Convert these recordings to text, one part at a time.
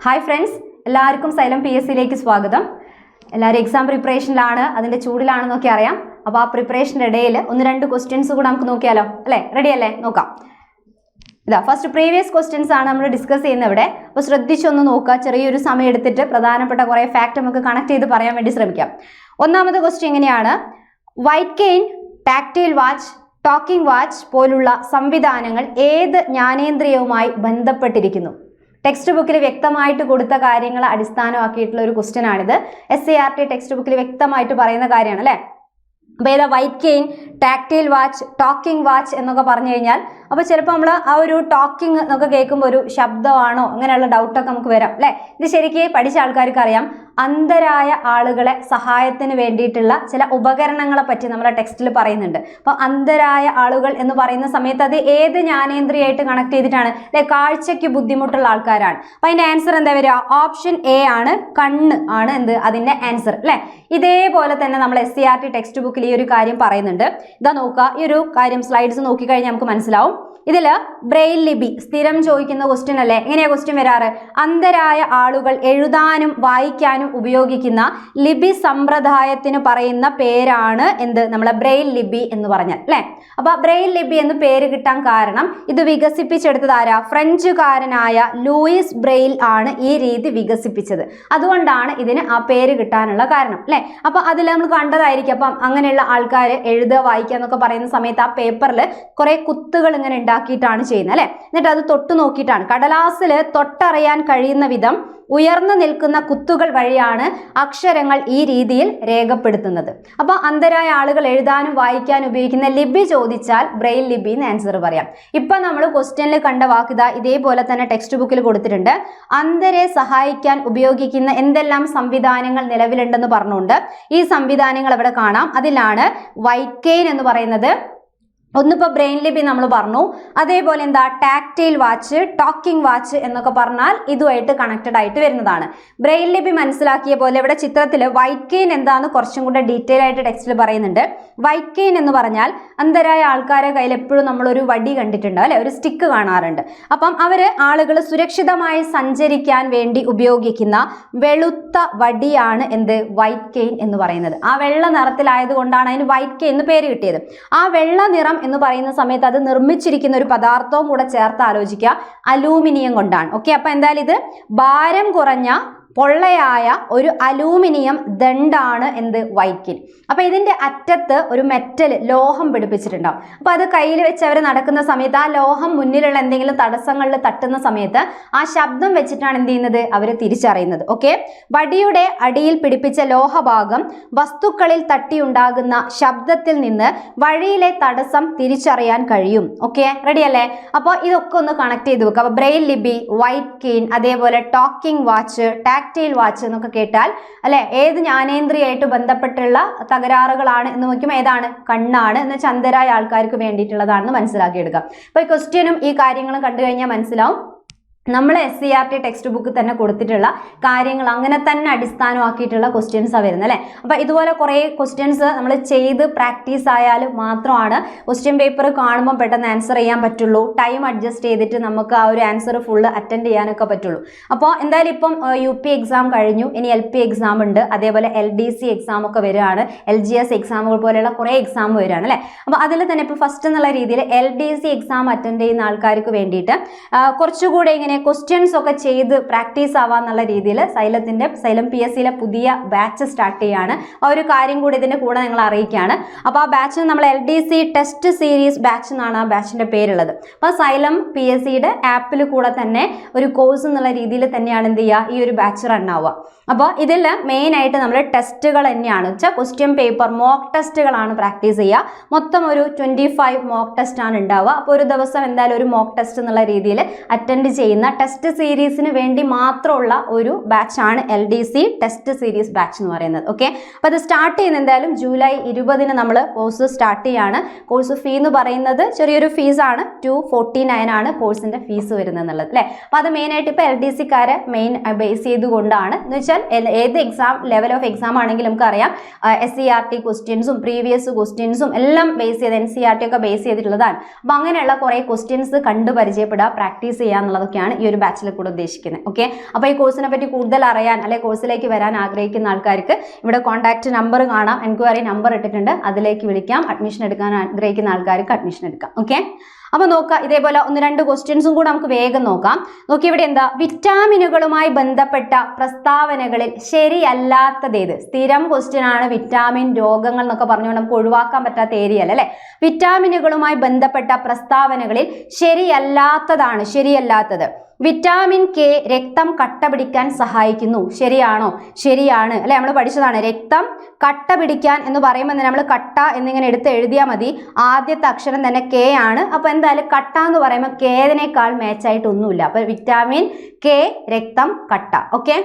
Hi friends, എല്ലാവർക്കും xylem PSCയിലേക്ക് സ്വാഗതം. എല്ലാവരും എക്സാം പ്രിപ്പറേഷനിലാണ്, അതിൻ്റെ ചൂടിലാണെന്നൊക്കെ അറിയാം. അപ്പോൾ ആ പ്രിപ്പറേഷൻ്റെ ഇടയിൽ ഒന്ന് രണ്ട് ക്വസ്റ്റ്യൻസ് കൂടെ നമുക്ക് നോക്കിയാലോ? അല്ലേ, റെഡി അല്ലേ? നോക്കാം. ഇതാ ഫസ്റ്റ് പ്രീവിയസ് ക്വസ്റ്റ്യൻസ് ആണ് നമ്മൾ ഡിസ്കസ് ചെയ്യുന്നത് ഇവിടെ. അപ്പോൾ ശ്രദ്ധിച്ചൊന്ന് നോക്കുക, ചെറിയൊരു സമയം എടുത്തിട്ട് പ്രധാനപ്പെട്ട കുറേ ഫാക്ട് നമുക്ക് കണക്ട് ചെയ്ത് പറയാൻ വേണ്ടി ശ്രമിക്കാം. ഒന്നാമത്തെ ക്വസ്റ്റ്യൻ എങ്ങനെയാണ്? White cane, tactile watch, talking watch പോലുള്ള സംവിധാനങ്ങൾ ഏത് ജ്ഞാനേന്ദ്രിയവുമായി ബന്ധപ്പെട്ടിരിക്കുന്നു? ടെക്സ്റ്റ് ബുക്കിൽ വ്യക്തമായിട്ട് കൊടുത്ത കാര്യങ്ങൾ അടിസ്ഥാനമാക്കിയിട്ടുള്ള ഒരു ക്വസ്റ്റ്യൻ ആണിത്. SCERT ടെക്സ്റ്റ് ബുക്കിൽ വ്യക്തമായിട്ട് പറയുന്ന കാര്യമാണ് അല്ലേ. അപ്പോൾ ഏതാ? White cane, tactile watch, talking watch എന്നൊക്കെ പറഞ്ഞു കഴിഞ്ഞാൽ അപ്പോൾ ചിലപ്പോൾ നമ്മൾ ആ ഒരു ടോക്കിംഗ് എന്നൊക്കെ കേൾക്കുമ്പോൾ ഒരു ശബ്ദമാണോ അങ്ങനെയുള്ള ഡൗട്ടൊക്കെ നമുക്ക് വരാം അല്ലേ. ഇത് ശരിക്കും പഠിച്ച ആൾക്കാർക്ക് അറിയാം. അന്ധരായ ആളുകളെ സഹായത്തിന് വേണ്ടിയിട്ടുള്ള ചില ഉപകരണങ്ങളെ പറ്റി നമ്മുടെ ടെക്സ്റ്റിൽ പറയുന്നുണ്ട്. അപ്പോൾ അന്ധരായ ആളുകൾ എന്ന് പറയുന്ന സമയത്ത് അത് ഏത് ജ്ഞാനേന്ദ്രിയായിട്ട് കണക്ട് ചെയ്തിട്ടാണ്? അല്ലെ, കാഴ്ചയ്ക്ക് ബുദ്ധിമുട്ടുള്ള ആൾക്കാരാണ്. അപ്പോൾ അതിൻ്റെ ആൻസർ എന്താ വരിക? ഓപ്ഷൻ A ആണ്, കണ്ണ് ആണ് എന്ത് അതിൻ്റെ ആൻസർ അല്ലേ. ഇതേപോലെ തന്നെ നമ്മൾ SCERT ടെക്സ്റ്റ് ബുക്കിൽ ഈ ഒരു കാര്യം പറയുന്നുണ്ട്. ഇതാ നോക്കുക, ഈ ഒരു കാര്യം സ്ലൈഡ്സ് നോക്കിക്കഴിഞ്ഞാൽ നമുക്ക് മനസ്സിലാവും. ഇതിൽ ബ്രെയിൽ ലിപി സ്ഥിരം ചോദിക്കുന്ന ക്വസ്റ്റ്യൻ അല്ലേ. എങ്ങനെയാ ക്വസ്റ്റ്യൻ വരാറ്? അന്ധരായ ആളുകൾ എഴുതാനും വായിക്കാനും ഉപയോഗിക്കുന്ന ലിപി സമ്പ്രദായത്തിന് പറയുന്ന പേരാണ് എന്ത്? നമ്മളെ ബ്രെയിൽ ലിപി എന്ന് പറഞ്ഞാൽ അല്ലേ. അപ്പൊ ബ്രെയിൽ ലിപി എന്ന് പേര് കിട്ടാൻ കാരണം ഇത് വികസിപ്പിച്ചെടുത്തത് ആരാ? ഫ്രഞ്ചുകാരനായ ലൂയിസ് ബ്രെയിൽ ആണ് ഈ രീതി വികസിപ്പിച്ചത്. അതുകൊണ്ടാണ് ഇതിന് ആ പേര് കിട്ടാനുള്ള കാരണം അല്ലേ. അപ്പൊ അതിൽ നമ്മൾ കണ്ടതായിരിക്കും. അപ്പം അങ്ങനെയുള്ള ആൾക്കാർ എഴുതുക വായിക്കുക എന്നൊക്കെ പറയുന്ന സമയത്ത് ആ പേപ്പറിൽ കുറെ കുത്തുകൾ ഇങ്ങനെ ഉണ്ടാക്കിയിട്ടാണ് ചെയ്യുന്നത് അല്ലെ. എന്നിട്ട് അത് തൊട്ട് നോക്കിയിട്ടാണ്, കടലാസിൽ തൊട്ടറിയാൻ കഴിയുന്ന വിധം ഉയർന്നു നിൽക്കുന്ന കുത്തുകൾ വഴിയാണ് അക്ഷരങ്ങൾ ഈ രീതിയിൽ രേഖപ്പെടുത്തുന്നത്. അപ്പൊ അന്ധരായ ആളുകൾ എഴുതാനും വായിക്കാനും ഉപയോഗിക്കുന്ന ലിപി ചോദിച്ചാൽ ബ്രെയിൽ ലിപി എന്ന് ആൻസർ പറയാം. ഇപ്പൊ നമ്മൾ ക്വസ്റ്റ്യനിൽ കണ്ട വാക്കിത ഇതേപോലെ തന്നെ ടെക്സ്റ്റ് ബുക്കിൽ കൊടുത്തിട്ടുണ്ട്. അന്ധരെ സഹായിക്കാൻ ഉപയോഗിക്കുന്ന എന്തെല്ലാം സംവിധാനങ്ങൾ നിലവിലുണ്ടെന്ന് പറഞ്ഞുകൊണ്ട് ഈ സംവിധാനങ്ങൾ അവിടെ കാണാം. അതിലാണ് വൈറ്റ് കെയിൻ എന്ന് പറയുന്നത്. ഒന്നിപ്പോൾ ബ്രെയിൻ ലിപി നമ്മൾ പറഞ്ഞു, അതേപോലെ എന്താ ടാക്ടൈൽ വാച്ച്, ടോക്കിംഗ് വാച്ച് എന്നൊക്കെ പറഞ്ഞാൽ ഇതുമായിട്ട് കണക്റ്റഡ് ആയിട്ട് വരുന്നതാണ്. ബ്രെയിൻ ലിപി മനസ്സിലാക്കിയ പോലെ ഇവിടെ ചിത്രത്തിൽ വൈറ്റ് കെയിൻ എന്താന്ന് കുറച്ചും കൂടെ ഡീറ്റെയിൽ ആയിട്ട് ടെക്സ്റ്റിൽ പറയുന്നുണ്ട്. വൈറ്റ് കെയിൻ എന്ന് പറഞ്ഞാൽ അന്ധരായ ആൾക്കാരെ കയ്യിൽ എപ്പോഴും നമ്മളൊരു വടി കണ്ടിട്ടുണ്ട് അല്ലെ, ഒരു സ്റ്റിക്ക് കാണാറുണ്ട്. അപ്പം ആളുകൾ സുരക്ഷിതമായി സഞ്ചരിക്കാൻ വേണ്ടി ഉപയോഗിക്കുന്ന വെളുത്ത വടിയാണ് എന്ത്? വൈറ്റ് കെയിൻ എന്ന് പറയുന്നത്. ആ വെള്ള നിറത്തിലായതുകൊണ്ടാണ് അതിന് വൈറ്റ് കെയിൻ എന്ന് പേര് കിട്ടിയത്. ആ വെള്ള നിറം എന്ന് പറയുന്ന സമയത്ത് അത് നിർമ്മിച്ചിരിക്കുന്ന ഒരു പദാർത്ഥവും കൂടെ ചേർത്ത് ആലോചിക്കുക, അലൂമിനിയം കൊണ്ടാണ്. ഓക്കെ, അപ്പൊ എന്തായാലും ഇത് ഭാരം കുറഞ്ഞ പൊള്ളയായ ഒരു അലൂമിനിയം ദണ്ഡാണ് എന്ത്? White cane. അപ്പൊ ഇതിന്റെ അറ്റത്ത് ഒരു മെറ്റൽ ലോഹം പിടിപ്പിച്ചിട്ടുണ്ടാവും. അപ്പൊ അത് കയ്യിൽ വെച്ച് അവർ നടക്കുന്ന സമയത്ത് ആ ലോഹം മുന്നിലുള്ള എന്തെങ്കിലും തടസ്സങ്ങളിൽ തട്ടുന്ന സമയത്ത് ആ ശബ്ദം വെച്ചിട്ടാണ് എന്ത് ചെയ്യുന്നത്? അവർ തിരിച്ചറിയുന്നത്. ഓക്കെ, വടിയുടെ അടിയിൽ പിടിപ്പിച്ച ലോഹഭാഗം വസ്തുക്കളിൽ തട്ടിയുണ്ടാകുന്ന ശബ്ദത്തിൽ നിന്ന് വഴിയിലെ തടസ്സം തിരിച്ചറിയാൻ കഴിയും. ഓക്കെ, റെഡി അല്ലേ? അപ്പോൾ ഇതൊക്കെ ഒന്ന് കണക്ട് ചെയ്ത് വെക്കുക. അപ്പൊ ബ്രെയിൽ ലിപി, വൈറ്റ് കെയിൻ, അതേപോലെ ടോക്കിംഗ് വാച്ച്, ടാക്ടൈൽ വാച്ച് എന്നൊക്കെ കേട്ടാൽ അല്ലെ ഏത് ജ്ഞാനേന്ദ്രിയായിട്ട് ബന്ധപ്പെട്ടുള്ള തകരാറുകളാണ് എന്ന് നോക്കുമ്പോൾ ഏതാണ്? കണ്ണാണ്. എന്ന് വെച്ചാൽ അന്ധരായ ആൾക്കാർക്ക് വേണ്ടിയിട്ടുള്ളതാണെന്ന് മനസ്സിലാക്കിയെടുക്കുക. അപ്പൊ ഈ ക്വസ്റ്റ്യനും ഈ കാര്യങ്ങളും കണ്ടു കഴിഞ്ഞാൽ മനസ്സിലാവും. നമ്മൾ SCERT ടെക്സ്റ്റ് ബുക്ക് തന്നെ കൊടുത്തിട്ടുള്ള കാര്യങ്ങൾ അങ്ങനെ തന്നെ അടിസ്ഥാനമാക്കിയിട്ടുള്ള ക്വസ്റ്റ്യൻസാണ് വരുന്നത് അല്ലേ. അപ്പോൾ ഇതുപോലെ കുറേ ക്വസ്റ്റ്യൻസ് നമ്മൾ ചെയ്ത് പ്രാക്ടീസ് ആയാൽ മാത്രമാണ് ക്വസ്റ്റ്യൻ പേപ്പർ കാണുമ്പോൾ പെട്ടെന്ന് ആൻസർ ചെയ്യാൻ പറ്റുള്ളൂ. ടൈം അഡ്ജസ്റ്റ് ചെയ്തിട്ട് നമുക്ക് ആ ഒരു ആൻസർ ഫുള്ള് അറ്റൻഡ് ചെയ്യാനൊക്കെ പറ്റുള്ളൂ. അപ്പോൾ എന്തായാലും ഇപ്പം UP എക്സാം കഴിഞ്ഞു, ഇനി LP എക്സാം ഉണ്ട്, അതേപോലെ LDC എക്സാം ഒക്കെ വരികയാണ്, LGS എക്സാമുകൾ പോലെയുള്ള കുറേ എക്സാം വരികയാണ് അല്ലേ. അപ്പോൾ അതിൽ തന്നെ ഇപ്പോൾ ഫസ്റ്റ് എന്നുള്ള രീതിയിൽ LDC എക്സാം അറ്റൻഡ് ചെയ്യുന്ന ആൾക്കാർക്ക് വേണ്ടിയിട്ട് കുറച്ചുകൂടെ ഇങ്ങനെ ക്വസ്റ്റ്യൻസ് ഒക്കെ ചെയ്ത് പ്രാക്ടീസ് ആവാന്നുള്ള രീതിയിൽ സൈലം PSCയിലെ പുതിയ ബാച്ച് സ്റ്റാർട്ട് ചെയ്യാണ്. ആ ഒരു കാര്യം കൂടി ഇതിൻ്റെ കൂടെ നിങ്ങൾ അറിയിക്കുകയാണ്. അപ്പോൾ ആ ബാച്ചിന് നമ്മൾ LDC ടെസ്റ്റ് സീരീസ് ബാച്ച് എന്നാണ് ആ ബാച്ചിൻ്റെ പേരുള്ളത്. അപ്പോൾ സൈലം PSCയുടെ ആപ്പിൽ കൂടെ തന്നെ ഒരു കോഴ്സ് എന്നുള്ള രീതിയിൽ തന്നെയാണ് എന്ത് ചെയ്യുക, ഈ ഒരു ബാച്ച് റൺ ആവുക. അപ്പോൾ ഇതിൽ മെയിനായിട്ട് നമ്മൾ ടെസ്റ്റുകൾ തന്നെയാണ് വെച്ചാൽ ക്വസ്റ്റ്യൻ പേപ്പർ മോക്ക് ടെസ്റ്റുകളാണ് പ്രാക്ടീസ് ചെയ്യുക. മൊത്തം ഒരു 25 മോക്ക് ടെസ്റ്റ് ആണ് ഉണ്ടാവുക. അപ്പോൾ ഒരു ദിവസം എന്തായാലും ഒരു മോക്ക് ടെസ്റ്റ് എന്നുള്ള രീതിയിൽ അറ്റൻഡ് ചെയ്യുന്ന ടെസ്റ്റ് സീരീസിന് വേണ്ടി മാത്രമുള്ള ഒരു ബാച്ചാണ് LDC ടെസ്റ്റ് സീരീസ് ബാച്ച് എന്ന് പറയുന്നത്. ഓക്കെ, അപ്പോൾ അത് സ്റ്റാർട്ട് ചെയ്യുന്നത് എന്തായാലും ജൂലൈ 20 നമ്മൾ കോഴ്സ് സ്റ്റാർട്ട് ചെയ്യാണ്. കോഴ്സ് ഫീ എന്ന് പറയുന്നത് ചെറിയൊരു ഫീസാണ്, 249 ആണ് കോഴ്സിൻ്റെ ഫീസ് വരുന്നത് എന്നുള്ളത് അല്ലേ. അപ്പോൾ അത് മെയിനായിട്ട് ഇപ്പോൾ LDCക്കാരെ മെയിൻ ബേസ് ചെയ്തുകൊണ്ടാണ്. എന്ന് വെച്ചാൽ ഏത് എക്സാം ലെവൽ ഓഫ് എക്സാം ആണെങ്കിലും നമുക്കറിയാം SCERT ക്വസ്റ്റ്യൻസും പ്രീവിയസ് ക്വസ്റ്റ്യൻസും എല്ലാം ബേസ് ചെയ്ത് NCERT ഒക്കെ ബേസ് ചെയ്തിട്ടുള്ളതാണ്. അപ്പോൾ അങ്ങനെയുള്ള കുറേ ക്വസ്റ്റ്യൻസ് കണ്ട് പരിചയപ്പെടുക, പ്രാക്ടീസ് ചെയ്യുക എന്നുള്ളതൊക്കെയാണ് തന്നെയാണ് ഈ ഒരു ബാച്ചിൽ കൂടെ ഉദ്ദേശിക്കുന്നത്. ഓക്കെ, അപ്പോൾ ഈ കോഴ്സിനെ പറ്റി കൂടുതൽ അറിയാൻ അല്ലെങ്കിൽ കോഴ്സിലേക്ക് വരാൻ ആഗ്രഹിക്കുന്ന ആൾക്കാർക്ക് ഇവിടെ കോൺടാക്ട് നമ്പർ കാണാം, എൻക്വയറി നമ്പർ ഇട്ടിട്ടുണ്ട്, അതിലേക്ക് വിളിക്കാം. അഡ്മിഷൻ എടുക്കാൻ ആഗ്രഹിക്കുന്ന ആൾക്കാർക്ക് അഡ്മിഷൻ എടുക്കാം. ഓക്കെ, അപ്പൊ നോക്കാം, ഇതേപോലെ 1-2 ക്വസ്റ്റ്യൻസും കൂടെ നമുക്ക് വേഗം നോക്കാം. നോക്കി, ഇവിടെ എന്താ, വിറ്റാമിനുകളുമായി ബന്ധപ്പെട്ട പ്രസ്താവനകളിൽ ശരിയല്ലാത്തതേത്? സ്ഥിരം ക്വസ്റ്റ്യൻ ആണ്. വിറ്റാമിൻ രോഗങ്ങൾ എന്നൊക്കെ പറഞ്ഞുകൊണ്ട് നമുക്ക് ഒഴിവാക്കാൻ പറ്റാത്ത ഏരിയ അല്ലേ. വിറ്റാമിനുകളുമായി ബന്ധപ്പെട്ട പ്രസ്താവനകളിൽ ശരിയല്ലാത്തതാണ്, ശരിയല്ലാത്തത്. വിറ്റാമിൻ കെ രക്തം കട്ട പിടിക്കാൻ സഹായിക്കുന്നു. ശരിയാണോ? ശരിയാണ് അല്ലെ, നമ്മൾ പഠിച്ചതാണ്. രക്തം കട്ട പിടിക്കാൻ എന്ന് പറയുമ്പോൾ നമ്മൾ കട്ട എന്നിങ്ങനെ എടുത്ത് എഴുതിയാൽ മതി. ആദ്യത്തെ അക്ഷരം തന്നെ കെ ആണ്. അപ്പൊ എന്തായാലും കട്ട എന്ന് പറയുമ്പോൾ കേതിനേക്കാൾ മാച്ചായിട്ടൊന്നുമില്ല. അപ്പൊ വിറ്റാമിൻ കെ രക്തം കട്ട. ഓക്കെ,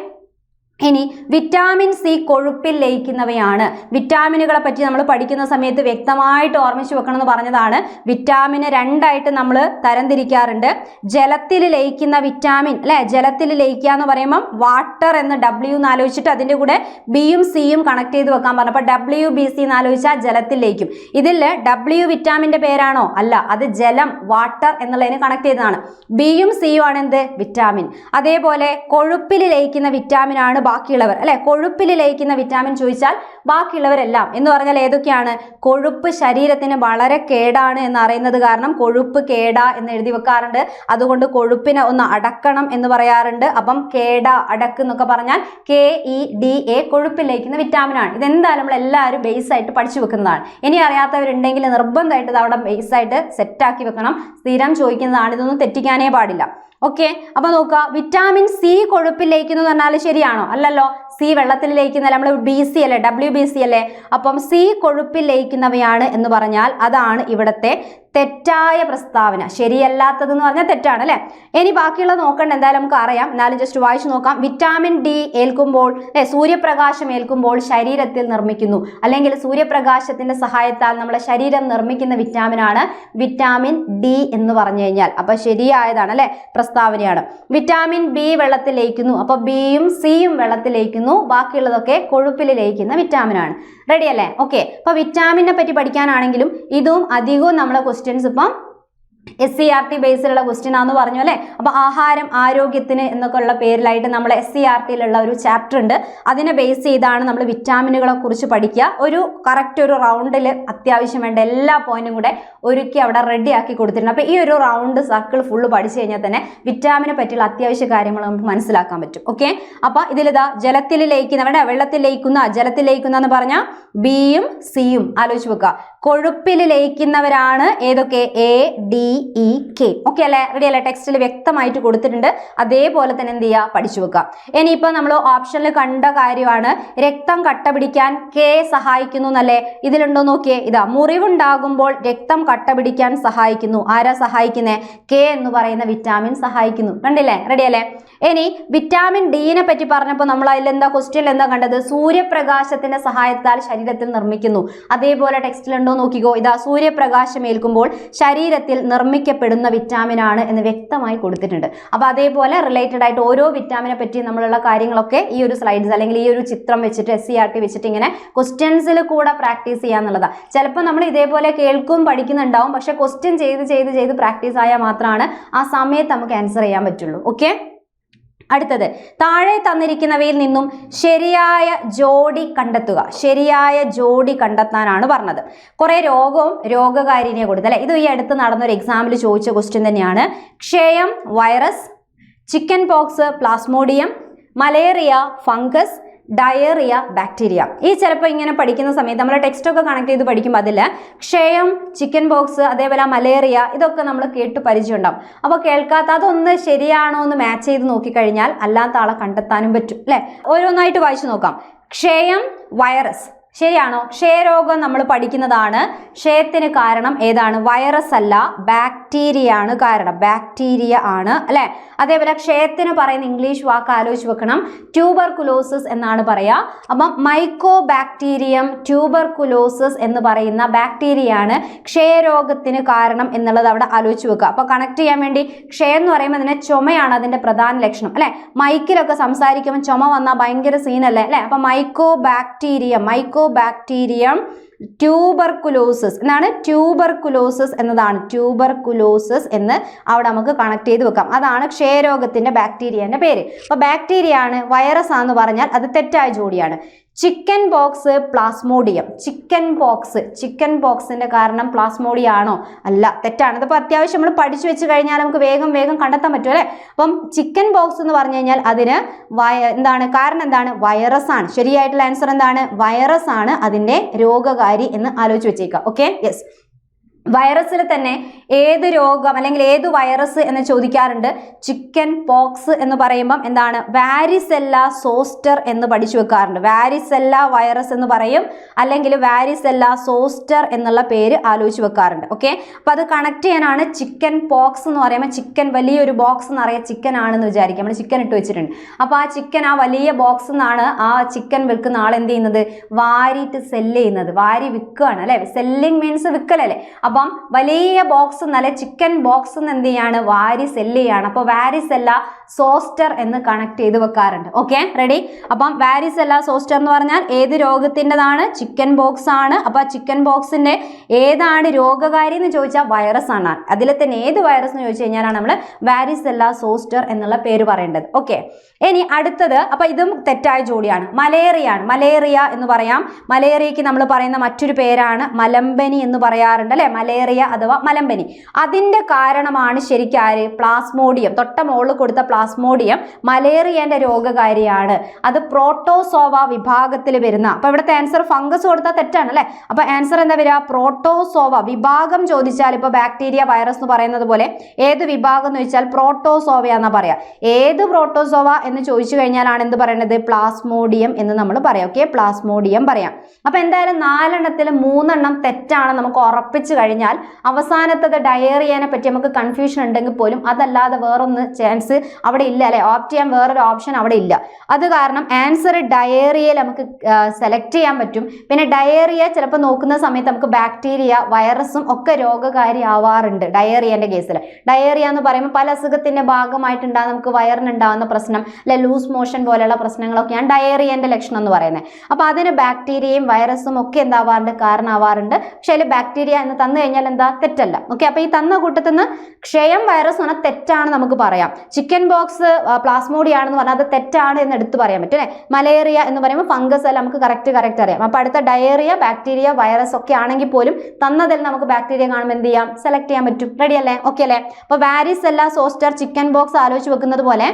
ഇനി വിറ്റാമിൻ സി കൊഴുപ്പിൽ ലയിക്കുന്നവയാണ്. വിറ്റാമിനുകളെ പറ്റി നമ്മൾ പഠിക്കുന്ന സമയത്ത് വ്യക്തമായിട്ട് ഓർമ്മിച്ചു വെക്കണം എന്ന് പറഞ്ഞതാണ്. വിറ്റാമിന് 2 ആയിട്ട് നമ്മൾ തരംതിരിക്കാറുണ്ട്. ജലത്തിൽ ലയിക്കുന്ന വിറ്റാമിൻ അല്ലെ, ജലത്തിൽ ലയിക്കുക എന്ന് പറയുമ്പോൾ വാട്ടർ എന്ന് W എന്ന് ആലോചിച്ചിട്ട് അതിൻ്റെ കൂടെ ബിയും സിയും കണക്ട് ചെയ്ത് വെക്കാൻ പറഞ്ഞു. അപ്പോൾ WBC എന്ന് ആലോചിച്ചാൽ ജലത്തിൽ ലയിക്കും. ഇതിൽ W വിറ്റാമിൻ്റെ പേരാണോ? അല്ല, അത് ജലം, വാട്ടർ എന്നുള്ളതിന് കണക്ട് ചെയ്തതാണ്. ബിയും സിയും ആണ് എന്ത്? വിറ്റാമിൻ. അതേപോലെ കൊഴുപ്പിൽ ലയിക്കുന്ന വിറ്റാമിൻ ആണ് ബാക്കിയുള്ളവർ അല്ലെ. കൊഴുപ്പിൽ ലയിക്കുന്ന വിറ്റാമിൻ ചോദിച്ചാൽ ബാക്കിയുള്ളവരെല്ലാം എന്ന് പറഞ്ഞാൽ ഏതൊക്കെയാണ്? കൊഴുപ്പ് ശരീരത്തിന് വളരെ കേടാണ് എന്ന് അറിയുന്നത് കാരണം കൊഴുപ്പ് കേടാ എന്ന് എഴുതി വെക്കാറുണ്ട്. അതുകൊണ്ട് കൊഴുപ്പിനെ ഒന്ന് അടക്കണം എന്ന് പറയാറുണ്ട്. അപ്പം കേട, അടക്ക് എന്നൊക്കെ പറഞ്ഞാൽ KEDA കൊഴുപ്പിൽ ലയിക്കുന്ന വിറ്റാമിൻ ആണ്. ഇതെന്തായാലും നമ്മൾ എല്ലാവരും ബേസ് ആയിട്ട് പഠിച്ചു വെക്കുന്നതാണ്. ഇനി അറിയാത്തവരുണ്ടെങ്കിൽ നിർബന്ധമായിട്ട് ഇത് അവിടെ ബേസ് ആയിട്ട് സെറ്റാക്കി വെക്കണം. സ്ഥിരം ചോദിക്കുന്നതാണ്, ഇതൊന്നും തെറ്റിക്കാനേ പാടില്ല. ഓക്കെ, അപ്പൊ നോക്കുക, വിറ്റാമിൻ സി കൊഴുപ്പിൽ ലയിക്കുന്നു എന്ന് പറഞ്ഞാൽ ശരിയാണോ? അല്ലല്ലോ, സി വെള്ളത്തിൽ ലയിക്കുന്നല്ല, നമ്മൾ BC അല്ലേ, WBC അല്ലേ. അപ്പം സി കൊഴുപ്പിൽ ലയിക്കുന്നവയാണ് എന്ന് പറഞ്ഞാൽ അതാണ് ഇവിടുത്തെ തെറ്റായ പ്രസ്താവന. ശരിയല്ലാത്തത് എന്ന് പറഞ്ഞാൽ തെറ്റാണ് അല്ലെ. ഇനി ബാക്കിയുള്ളത് നോക്കണ്ട, എന്തായാലും നമുക്ക് അറിയാം. എന്നാലും ജസ്റ്റ് വായിച്ചു നോക്കാം. വിറ്റാമിൻ ഡി ഏൽക്കുമ്പോൾ സൂര്യപ്രകാശം ഏൽക്കുമ്പോൾ ശരീരത്തിൽ നിർമ്മിക്കുന്നു, അല്ലെങ്കിൽ സൂര്യപ്രകാശത്തിന്റെ സഹായത്താൽ നമ്മളെ ശരീരം നിർമ്മിക്കുന്ന വിറ്റാമിനാണ് വിറ്റാമിൻ ഡി എന്ന് പറഞ്ഞു കഴിഞ്ഞാൽ. അപ്പൊ ശരിയായതാണ് അല്ലെ, പ്രസ്താവനയാണ്. വിറ്റാമിൻ ബി വെള്ളത്തിൽ ലയിക്കുന്നു, അപ്പൊ ബിയും സിയും വെള്ളത്തിൽ ലയിക്കുന്നു, ബാക്കിയുള്ളതൊക്കെ കൊഴുപ്പിൽ ലയിക്കുന്ന വിറ്റാമിനാണ്. റെഡി അല്ലേ? ഓക്കെ, അപ്പൊ വിറ്റാമിനെ പറ്റി പഠിക്കാനാണെങ്കിലും ഇതും അധികവും നമ്മളെ ക്വസ്റ്റ്യൻസ് ഇപ്പം SCERT ബേസിലുള്ള ക്വസ്റ്റ്യൻ ആണെന്ന് പറഞ്ഞു അല്ലേ. അപ്പൊ ആഹാരം ആരോഗ്യത്തിന് എന്നൊക്കെ ഉള്ള പേരിലായിട്ട് നമ്മൾ SCERTയിലുള്ള ഒരു ചാപ്റ്റർ ഉണ്ട്. അതിനെ ബേസ് ചെയ്താണ് നമ്മൾ വിറ്റാമിനുകളെ കുറിച്ച് പഠിക്കുക. ഒരു കറക്റ്റ് ഒരു റൗണ്ടിൽ അത്യാവശ്യം വേണ്ട എല്ലാ പോയിന്റും കൂടെ ഒരുക്കി അവിടെ റെഡി ആക്കി കൊടുത്തിട്ടുണ്ട്. അപ്പൊ ഈ ഒരു റൗണ്ട് സർക്കിൾ ഫുള്ള് പഠിച്ചു കഴിഞ്ഞാൽ തന്നെ വിറ്റാമിനെ പറ്റിയുള്ള അത്യാവശ്യ കാര്യങ്ങൾ നമുക്ക് മനസ്സിലാക്കാൻ പറ്റും. ഓക്കെ, അപ്പൊ ഇതിലിതാ ജലത്തിൽ ലയിക്കുന്നവരുടെ വെള്ളത്തിൽ ലയിക്കുന്ന, ജലത്തിൽ ലയിക്കുന്ന എന്ന് പറഞ്ഞാൽ ബിയും സിയും ആലോചിച്ച് വെക്കുക. കൊഴുപ്പിൽ ലയിക്കുന്നവരാണ് ഏതൊക്കെ? ADEK. ഓക്കെ അല്ലേ, റെഡി അല്ലേ? ടെക്സ്റ്റിൽ വ്യക്തമായിട്ട് കൊടുത്തിട്ടുണ്ട്. അതേപോലെ തന്നെ എന്ത് ചെയ്യുക, പഠിച്ചു വെക്കുക. ഇനിയിപ്പോൾ നമ്മൾ ഓപ്ഷനിൽ കണ്ട കാര്യമാണ് രക്തം കട്ട പിടിക്കാൻ K സഹായിക്കുന്നു എന്നല്ലേ. ഇതിലുണ്ടോ നോക്കിയേ, ഇതാ മുറിവുണ്ടാകുമ്പോൾ രക്തം കട്ട പിടിക്കാൻ സഹായിക്കുന്നു. ആരാ സഹായിക്കുന്നേ? K എന്ന് പറയുന്ന വിറ്റാമിൻ സഹായിക്കുന്നു. കണ്ടില്ലേ? റെഡി അല്ലേ? ഇനി വിറ്റാമിൻ ഡിനെ പറ്റി പറഞ്ഞപ്പോൾ നമ്മൾ അതിൽ എന്താ ക്വസ്റ്റ്യനിൽ എന്താ കണ്ടത്? സൂര്യപ്രകാശത്തിന്റെ സഹായത്താൽ ശരീരത്തിൽ നിർമ്മിക്കുന്നു. അതേപോലെ ടെക്സ്റ്റിലുണ്ടോ നോക്കിക്കോ, ഇതാ സൂര്യപ്രകാശം ഏൽക്കുമ്പോൾ ശരീരത്തിൽ നിർമ്മിക്കപ്പെടുന്ന വിറ്റാമിൻ ആണ് എന്ന് വ്യക്തമായി കൊടുത്തിട്ടുണ്ട്. അപ്പൊ അതേപോലെ റിലേറ്റഡ് ആയിട്ട് ഓരോ വിറ്റാമിനെ പറ്റി നമ്മളുള്ള കാര്യങ്ങളൊക്കെ ഈ ഒരു സ്ലൈഡ്സ് അല്ലെങ്കിൽ ഈ ഒരു ചിത്രം വെച്ചിട്ട് SCERT വെച്ചിട്ട് ഇങ്ങനെ ക്വസ്റ്റ്യൻസിൽ കൂടെ പ്രാക്ടീസ് ചെയ്യാന്നുള്ളതാണ്. ചിലപ്പോൾ നമ്മൾ ഇതേപോലെ കേൾക്കും പഠിക്കുന്നുണ്ടാവും, പക്ഷെ ക്വസ്റ്റ്യൻ ചെയ്ത് പ്രാക്ടീസ് ആയാൽ മാത്രമാണ് ആ സമയത്ത് നമുക്ക് ആൻസർ ചെയ്യാൻ പറ്റുള്ളൂ. ഓക്കെ, അടുത്തത് താഴെ തന്നിരിക്കുന്നവയിൽ നിന്നും ശരിയായ ജോഡി കണ്ടെത്തുക. ശരിയായ ജോഡി കണ്ടെത്താനാണ് പറഞ്ഞത്. കുറെ രോഗവും രോഗകാരിനെ കൊടുത്തു അല്ലെ. ഇത് ഈ അടുത്ത് നടന്നൊരു എക്സാമിൽ ചോദിച്ച ക്വസ്റ്റ്യൻ തന്നെയാണ്. ക്ഷയം virus, chicken pox Plasmodium, malaria fungus, diarrhoea bacteria. ഈ ചിലപ്പോൾ ഇങ്ങനെ പഠിക്കുന്ന സമയത്ത് നമ്മൾ ടെക്സ്റ്റൊക്കെ കണക്ട് ചെയ്ത് പഠിക്കുമ്പോൾ അതിൽ ക്ഷയം, ചിക്കൻ പോക്സ്, അതേപോലെ മലേറിയ ഇതൊക്കെ നമ്മൾ കേട്ട് പരിചയം ഉണ്ടാവും. അപ്പോൾ കേൾക്കാത്ത അതൊന്ന് ശരിയാണോ എന്ന് മാച്ച് ചെയ്ത് നോക്കിക്കഴിഞ്ഞാൽ അല്ലാത്ത ആളെ കണ്ടെത്താനും പറ്റും അല്ലേ. ഓരോന്നായിട്ട് വായിച്ചു നോക്കാം. ക്ഷയം വൈറസ് ശരിയാണോ? ക്ഷയരോഗം നമ്മൾ പഠിക്കുന്നതാണ്. ക്ഷയത്തിന് കാരണം ഏതാണ്? വൈറസ് അല്ല, ബാക്ടീരിയ ആണ് കാരണം. ബാക്ടീരിയ ആണ് അല്ലെ. അതേപോലെ ക്ഷയത്തിന് പറയുന്ന ഇംഗ്ലീഷ് വാക്ക് ആലോചിച്ച് വെക്കണം. ട്യൂബർകുലോസിസ് എന്നാണ് പറയാ. അപ്പം മൈക്കോ ബാക്ടീരിയം ട്യൂബർകുലോസിസ് എന്ന് പറയുന്ന ബാക്ടീരിയയാണ് ക്ഷയരോഗത്തിന് കാരണം എന്നുള്ളത് അവിടെ ആലോചിച്ച് വെക്കുക. അപ്പൊ കണക്ട് ചെയ്യാൻ വേണ്ടി ക്ഷയം എന്ന് പറയുമ്പോൾ അതിനെ ചുമയാണ് അതിന്റെ പ്രധാന ലക്ഷണം അല്ലെ. മൈക്കിലൊക്കെ സംസാരിക്കുമ്പോൾ ചുമ വന്നാൽ ഭയങ്കര സീനല്ലേ അല്ലെ. അപ്പൊ മൈക്കോ ബാക്ടീരിയം ട്യൂബർകുലോസിസ് എന്നാണ്, ട്യൂബർകുലോസിസ് എന്നതാണ്, ട്യൂബർകുലോസിസ് എന്ന് അവിടെ നമുക്ക് കണക്ട് ചെയ്ത് വെക്കാം. അതാണ് ക്ഷയരോഗത്തിന്റെ ബാക്ടീരിയന്റെ പേര്. അപ്പൊ ബാക്ടീരിയ ആണ്, വൈറസ് ആണെന്ന് പറഞ്ഞാൽ അത് തെറ്റായ ജോഡിയാണ്. Chicken pox, plasmodium. ചിക്കൻ പോക്സിന്റെ കാരണം പ്ലാസ്മോഡിയ ആണോ? അല്ല, തെറ്റാണ്. ഇതിപ്പോൾ അത്യാവശ്യം നമ്മൾ പഠിച്ചു വെച്ച് കഴിഞ്ഞാൽ നമുക്ക് വേഗം കണ്ടെത്താൻ പറ്റും അല്ലേ. അപ്പം ചിക്കൻ പോക്സ് എന്ന് പറഞ്ഞു കഴിഞ്ഞാൽ അതിന് എന്താണ് കാരണം? എന്താണ്? വൈറസ് ആണ്. ശരിയായിട്ടുള്ള ആൻസർ എന്താണ്? വൈറസ് ആണ് അതിന്റെ രോഗകാരി എന്ന് ആലോചിച്ച് വെച്ചേക്കാം. Okay, yes. വൈറസിൽ തന്നെ ഏത് രോഗം അല്ലെങ്കിൽ ഏത് വൈറസ് എന്ന് ചോദിക്കാറുണ്ട്. ചിക്കൻ പോക്സ് എന്ന് പറയുമ്പം എന്താണ്? വാരിസെല്ല സോസ്റ്റർ എന്ന് പഠിച്ചു വെക്കാറുണ്ട്. വാരിസെല്ല വൈറസ് എന്ന് പറയും, അല്ലെങ്കിൽ വാരിസെല്ല സോസ്റ്റർ എന്നുള്ള പേര് ആലോചിച്ച് വെക്കാറുണ്ട്. ഓക്കെ, അപ്പൊ അത് കണക്ട് ചെയ്യാനാണ് ചിക്കൻ പോക്സ് എന്ന് പറയുമ്പോൾ. ചിക്കൻ വലിയൊരു ബോക്സ് എന്ന് അറിയാം, ചിക്കൻ ആണെന്ന് വിചാരിക്കാം, നമ്മൾ ചിക്കൻ ഇട്ട് വെച്ചിട്ടുണ്ട്. അപ്പൊ ആ ചിക്കൻ, ആ വലിയ ബോക്സ് എന്നാണ് ആ ചിക്കൻ വിൽക്കുന്ന ആൾ എന്ത് ചെയ്യുന്നത്? വാരിയിട്ട് സെല്ല് ചെയ്യുന്നത്, വാരി വിൽക്കുകയാണ് അല്ലെ. സെല്ലിങ് മീൻസ് വിൽക്കലല്ലേ. അപ്പം വലിയ ബോക്സ് എന്നല്ല, ചിക്കൻ ബോക്സ് എന്ന് എന്ത് ചെയ്യാണ്? വാരി സെല്ല് ചെയ്യാണ്. അപ്പോൾ വാരിസെല്ല സോസ്റ്റർ എന്ന് കണക്ട് ചെയ്ത് വെക്കാറുണ്ട്. Okay, ready. അപ്പം വാരിസെല്ല സോസ്റ്റർ എന്ന് പറഞ്ഞാൽ ഏത് രോഗത്തിൻ്റെതാണ്? ചിക്കൻ ബോക്സ് ആണ്. അപ്പൊ ചിക്കൻ ബോക്സിന്റെ ഏതാണ് രോഗകാരി എന്ന് ചോദിച്ചാൽ വൈറസ് ആണ്. അതിൽ തന്നെ ഏത് വൈറസ് എന്ന് ചോദിച്ചു കഴിഞ്ഞാലാണ് നമ്മൾ വാരിസെല്ല സോസ്റ്റർ എന്നുള്ള പേര് പറയേണ്ടത്. ഓക്കെ, ഇനി അടുത്തത്, അപ്പൊ ഇതും തെറ്റായ ജോഡിയാണ്. മലേറിയ ആണ്. മലേറിയ എന്ന് പറയാം. മലേറിയക്ക് നമ്മൾ പറയുന്ന മറ്റൊരു പേരാണ് മലമ്പനി എന്ന് പറയാറുണ്ട് അല്ലെ. മലേറിയ അഥവാ മലമ്പനി. അതിന്റെ കാരണമാണ് ശരിക്കും ആര്? പ്ലാസ്മോഡിയം. തൊട്ട മോളിൽ കൊടുത്ത പ്ലാസ്മോഡിയം മലേറിയന്റെ രോഗകാരിയാണ്. അത് പ്രോട്ടോസോവ വിഭാഗത്തിൽ വരുന്ന. അപ്പൊ ഇവിടുത്തെ ആൻസർ ഫംഗസ് കൊടുത്താൽ തെറ്റാണ് അല്ലെ. അപ്പൊ ആൻസർ എന്താ വരിക? പ്രോട്ടോസോവ. വിഭാഗം ചോദിച്ചാൽ ഇപ്പൊ ബാക്ടീരിയ, വൈറസ് എന്ന് പറയുന്നത് പോലെ ഏത് വിഭാഗം എന്ന് ചോദിച്ചാൽ പ്രോട്ടോസോവ എന്നാ പറയാ. ഏത് പ്രോട്ടോസോവ എന്ന് ചോദിച്ചു കഴിഞ്ഞാലാണ് എന്ത് പറയുന്നത്? പ്ലാസ്മോഡിയം എന്ന് നമ്മൾ പറയാം. ഓക്കെ, പ്ലാസ്മോഡിയം പറയാം. അപ്പൊ എന്തായാലും 4 3 തെറ്റാണ് നമുക്ക് ഉറപ്പിച്ചു കഴിഞ്ഞാൽ അവസാനത്തത് ഡയേറിയനെ പറ്റി നമുക്ക് കൺഫ്യൂഷൻ ഉണ്ടെങ്കിൽ പോലും അതല്ലാതെ വേറൊന്ന് ചാൻസ് അവിടെ ഇല്ല അല്ലെ. ഓപ്റ്റ് ചെയ്യാൻ വേറൊരു ഓപ്ഷൻ അവിടെ ഇല്ല. അത് കാരണം ആൻസർ ഡയേറിയയിൽ നമുക്ക് സെലക്ട് ചെയ്യാൻ പറ്റും. പിന്നെ ഡയേറിയ ചിലപ്പോൾ നോക്കുന്ന സമയത്ത് നമുക്ക് ബാക്ടീരിയ, വൈറസും ഒക്കെ രോഗകാരി ആവാറുണ്ട് ഡയേറിയന്റെ കേസിൽ. ഡയേറിയ എന്ന് പറയുമ്പോൾ പല അസുഖത്തിന്റെ ഭാഗമായിട്ടുണ്ടാകുന്ന നമുക്ക് വയറിനുണ്ടാകുന്ന പ്രശ്നം അല്ലെ, ലൂസ് മോഷൻ പോലെയുള്ള പ്രശ്നങ്ങളൊക്കെയാണ് ഡയേറിയന്റെ ലക്ഷണം എന്ന് പറയുന്നത്. അപ്പൊ അതിന് ബാക്ടീരിയയും വൈറസും ഒക്കെ എന്താവാറുണ്ട്? കാരണമാവാറുണ്ട്. പക്ഷെ അതിൽ ബാക്ടീരിയ എന്ന് തന്നു കഴിഞ്ഞാൽ എന്താ? തെറ്റല്ല. ഓക്കെ, അപ്പൊ ഈ തന്ന കൂട്ടത്തിൽ നിന്ന് ക്ഷയം വൈറസ് എന്ന് പറഞ്ഞാൽ തെറ്റാണ് നമുക്ക് പറയാം. ചിക്കൻ ബോക്സ് പ്ലാസ്മോഡിയ ആണെന്ന് പറഞ്ഞാൽ അത് തെറ്റാണ് എന്ന് എടുത്ത് പറയാൻ പറ്റും അല്ലെ. മലേറിയ എന്ന് പറയുമ്പോൾ ഫംഗസ് അല്ല, നമുക്ക് കറക്റ്റ് അറിയാം. അപ്പൊ അടുത്ത ഡയേറിയ, ബാക്ടീരിയ, വൈറസ് ഒക്കെ ആണെങ്കിൽ പോലും തന്നതിൽ നമുക്ക് ബാക്ടീരിയ കാണുമ്പോൾ എന്ത് ചെയ്യാം? സെലക്ട് ചെയ്യാൻ പറ്റും. റെഡി അല്ലേ? ഓക്കെ അല്ലേ? അപ്പൊ വാരിസെല്ല സോസ്റ്റർ, ചിക്കൻ ബോക്സ് ആലോചിച്ച് വെക്കുന്നത് പോലെ